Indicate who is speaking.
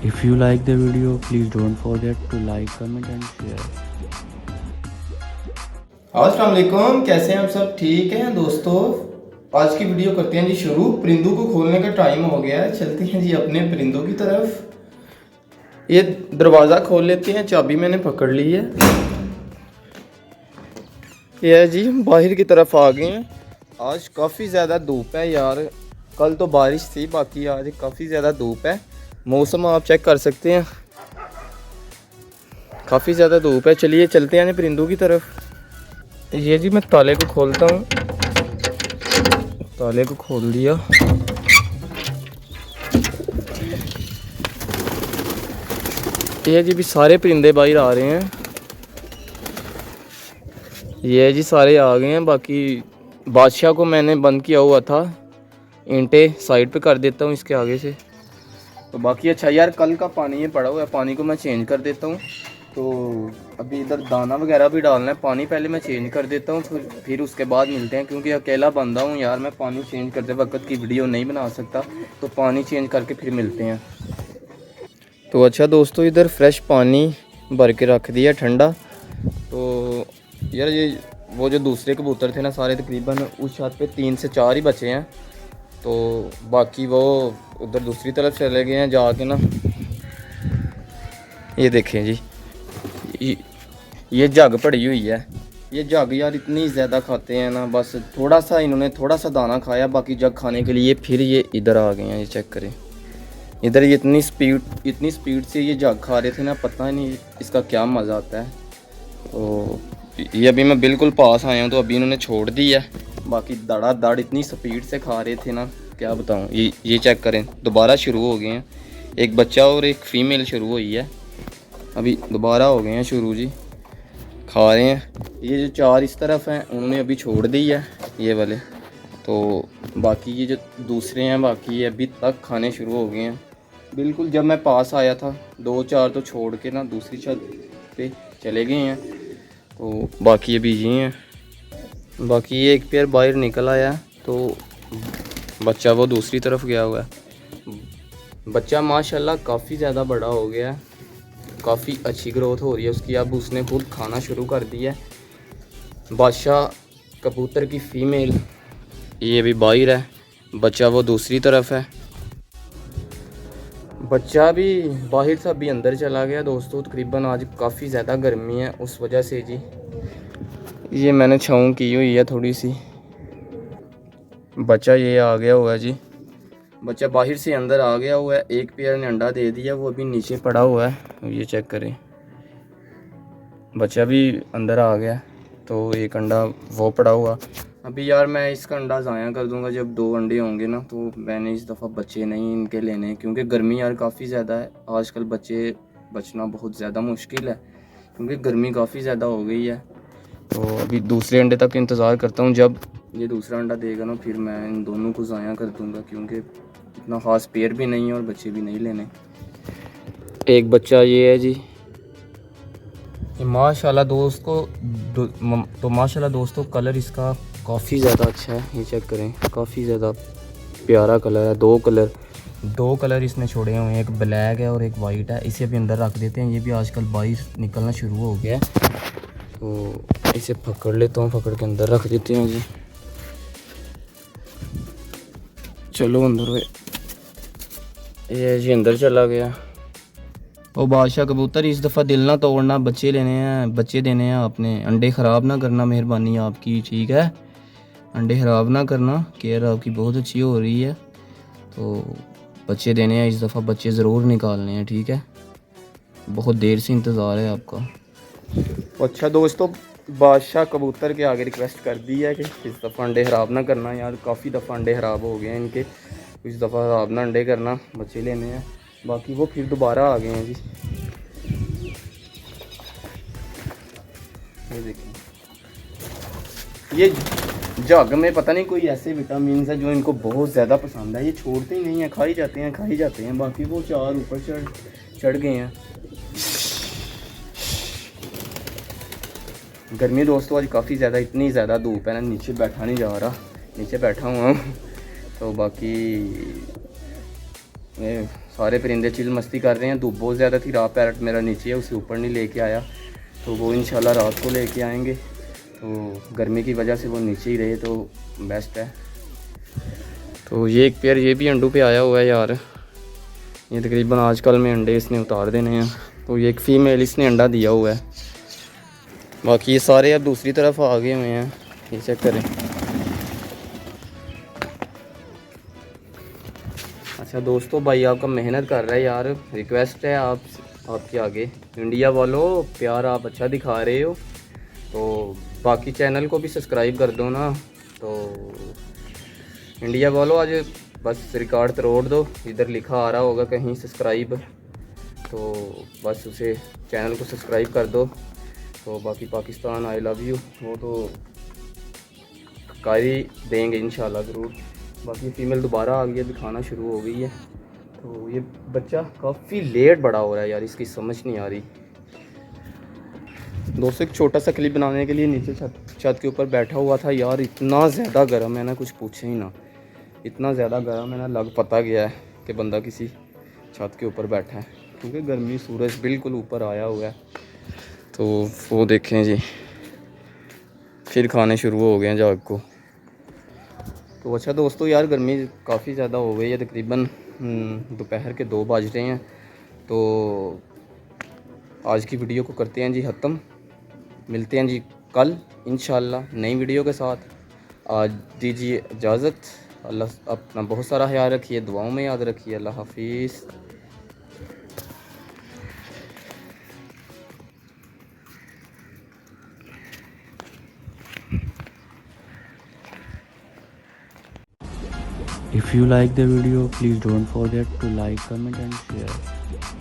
Speaker 1: If you like the video, please don't forget to like, comment and share.
Speaker 2: अस्सलाम वालेकुम, कैसे हैं आप सब? ठीक हैं दोस्तों। आज की वीडियो करते हैं जी शुरू। परिंदों को खोलने का टाइम हो गया है, चलते हैं जी अपने परिंदों की तरफ। ये दरवाज़ा खोल लेते हैं, चाबी मैंने पकड़ ली है। ये है जी, बाहर की तरफ आ गए हैं। आज काफ़ी ज़्यादा धूप है यार, कल तो बारिश थी, बाकी आज काफ़ी ज़्यादा धूप है। मौसम आप चेक कर सकते हैं, काफ़ी ज़्यादा धूप है। चलिए चलते हैं परिंदों की तरफ। ये जी मैं ताले को खोलता हूँ, ताले को खोल दिया। ये जी भी सारे परिंदे बाहर आ रहे हैं। ये जी सारे आ गए हैं। बाकी बादशाह को मैंने बंद किया हुआ था, ईंटें साइड पे कर देता हूँ इसके आगे से। तो बाकी अच्छा यार, कल का पानी ये पड़ा हुआ है, पानी को मैं चेंज कर देता हूँ। तो अभी इधर दाना वगैरह भी डालना है, पानी पहले मैं चेंज कर देता हूँ, फिर उसके बाद मिलते हैं। क्योंकि अकेला बंदा हूँ यार, मैं पानी चेंज करते वक्त की वीडियो नहीं बना सकता, तो पानी चेंज करके फिर मिलते हैं। तो अच्छा दोस्तों, इधर फ्रेश पानी भर के रख दिया ठंडा। तो यार ये वो जो दूसरे कबूतर थे ना, सारे तकरीबन उस छत पे 3 से 4 ही बचे हैं। तो बाकी वो उधर दूसरी तरफ चले गए हैं जाके ना। ये देखें जी, ये जग पड़ी हुई है। ये जग यार इतनी ज़्यादा खाते हैं ना, बस थोड़ा सा इन्होंने थोड़ा सा दाना खाया, बाकी जग खाने के लिए फिर ये इधर आ गए हैं। ये चेक करें, इधर ये इतनी स्पीड से ये जग खा रहे थे ना, पता नहीं इसका क्या मज़ा आता है। तो ये अभी मैं बिल्कुल पास आया हूँ, तो अभी इन्होंने छोड़ दी है। बाकी दड़ इतनी स्पीड से खा रहे थे ना, क्या बताऊँ। ये चेक करें, दोबारा शुरू हो गए हैं। एक बच्चा और एक फ़ीमेल शुरू हुई है, अभी दोबारा हो गए हैं शुरू जी, खा रहे हैं। ये जो 4 इस तरफ हैं उन्होंने अभी छोड़ दी है, ये वाले। तो बाकी ये जो दूसरे हैं, बाकी ये अभी तक खाने शुरू हो गए हैं। बिल्कुल जब मैं पास आया था, 2-4 तो छोड़ के ना दूसरी छत पे चले गए हैं। तो बाकी अभी ये हैं। बाकी ये एक पेयर बाहर निकल आया, तो बच्चा वो दूसरी तरफ गया हुआ है। बच्चा माशाल्लाह काफ़ी ज़्यादा बड़ा हो गया है, काफ़ी अच्छी ग्रोथ हो रही है उसकी। अब उसने खुद खाना शुरू कर दिया है। बादशाह कबूतर की फ़ीमेल ये भी बाहर है, बच्चा वो दूसरी तरफ है। बच्चा भी बाहर से अभी अंदर चला गया दोस्तों। तकरीबन आज काफ़ी ज़्यादा गर्मी है, उस वजह से जी ये मैंने छाँव की हुई है थोड़ी सी। बच्चा ये आ गया हुआ है जी, बच्चा बाहर से अंदर आ गया हुआ है। एक पेयर ने अंडा दे दिया, वो अभी नीचे पड़ा हुआ है। ये चेक करें, बच्चा भी अंदर आ गया, तो एक अंडा वो पड़ा हुआ। अभी यार मैं इसका अंडा ज़ाया कर दूंगा, जब 2 अंडे होंगे ना। तो मैंने इस दफ़ा बच्चे नहीं इनके लेने, क्योंकि गर्मी यार काफ़ी ज़्यादा है। आजकल बच्चे बचना बहुत ज़्यादा मुश्किल है, क्योंकि गर्मी काफ़ी ज़्यादा हो गई है। तो अभी दूसरे अंडे तक इंतज़ार करता हूँ, जब ये दूसरा अंडा देगा ना फिर मैं इन दोनों को ज़ाया कर दूँगा, क्योंकि इतना ख़ास पेयर भी नहीं है और बच्चे भी नहीं लेने। एक बच्चा ये है जी, माशाल्लाह दोस्तों कलर इसका काफ़ी ज़्यादा अच्छा है। ये चेक करें, काफ़ी ज़्यादा प्यारा कलर है। दो कलर इसने छोड़े हुए हैं, एक ब्लैक है और एक वाइट है। इसे भी अंदर रख देते हैं, ये भी आजकल बाहर निकलना शुरू हो गया है। तो इसे पकड़ लेता हूँ, पकड़ के अंदर रख देते हैं जी। चलो अंदर, ये जी अंदर चला गया। ओ बादशाह कबूतर, इस दफ़ा दिल ना तोड़ना, बच्चे लेने हैं, बच्चे देने हैं आपने, अंडे ख़राब ना करना, मेहरबानी आपकी, ठीक है। अंडे ख़राब ना करना, केयर आपकी बहुत अच्छी हो रही है। तो बच्चे देने हैं इस दफ़ा, बच्चे ज़रूर निकालने हैं, ठीक है। बहुत देर से इंतज़ार है आपका। अच्छा दोस्तों, बादशाह कबूतर के आगे रिक्वेस्ट कर दी है कि इस दफ़ा अंडे ख़राब ना करना यार, काफ़ी दफ़ा अंडे ख़राब हो गए हैं इनके। इस दफ़ा ख़राब ना अंडे करना, बच्चे लेने हैं। बाकी वो फिर दोबारा आ गए हैं जी। ये देखिए, ये जग में पता नहीं कोई ऐसे विटामिन है जो इनको बहुत ज़्यादा पसंद है। ये छोड़ते ही नहीं है, खाई जाते हैं। बाकी वो 4 ऊपर चढ़ गए हैं। गर्मी दोस्तों आज काफ़ी ज़्यादा, इतनी ज़्यादा धूप है ना, नीचे बैठा नहीं जा रहा, नीचे बैठा हुआ हूँ। तो बाकी सारे परिंदे चिल मस्ती कर रहे हैं। धूप बहुत ज़्यादा थी, रात पैरट मेरा नीचे है, उसे ऊपर नहीं लेके आया, तो वो इंशाल्लाह रात को लेके आएंगे। तो गर्मी की वजह से वो नीचे ही रहे तो बेस्ट है। तो ये एक पेयर ये भी अंडों पे आया हुआ है यार, ये तकरीबन आजकल में अंडे इसने उतार देने हैं। तो ये एक फ़ीमेल इसने अंडा दिया हुआ है, बाकी ये सारे अब दूसरी तरफ आ गए हुए हैं। ये चेक करें। अच्छा दोस्तों, भाई आपका मेहनत कर रहा है यार, रिक्वेस्ट है आपके आगे, इंडिया वालों प्यार आप अच्छा दिखा रहे हो, तो बाकी चैनल को भी सब्सक्राइब कर दो ना। तो इंडिया वालों आज बस रिकॉर्ड तोड़ दो, इधर लिखा आ रहा होगा कहीं सब्सक्राइब, तो बस उसे चैनल को सब्सक्राइब कर दो। तो बाकी पाकिस्तान आई लव यू वो तो कर ही देंगे इंशाल्लाह ज़रूर। बाकी फीमेल दोबारा आ गई है, दिखाना शुरू हो गई है। तो ये बच्चा काफ़ी लेट बड़ा हो रहा है यार, इसकी समझ नहीं आ रही। दोस्तों एक छोटा सा क्लिप बनाने के लिए नीचे छत के ऊपर बैठा हुआ था यार, इतना ज़्यादा गर्म है ना, कुछ पूछे ही ना, इतना ज़्यादा गर्म है ना, लग पता गया है कि बंदा किसी छत के ऊपर बैठा है, क्योंकि गर्मी सूरज बिल्कुल ऊपर आया हुआ है। तो वो देखें जी, फिर खाने शुरू हो गए हैं जाग को। तो अच्छा दोस्तों यार, गर्मी काफ़ी ज़्यादा हो गई है, तकरीबन दोपहर के 2 बज रहे हैं। तो आज की वीडियो को करते हैं जी ख़त्म, मिलते हैं जी कल इंशाल्लाह नई वीडियो के साथ। आज दीजिए इजाज़त, अल्लाह अपना बहुत सारा ख्याल रखिए, दुआओं में याद रखिए। अल्लाह हाफिज़।
Speaker 1: If you like the video, please don't forget to like, comment and share.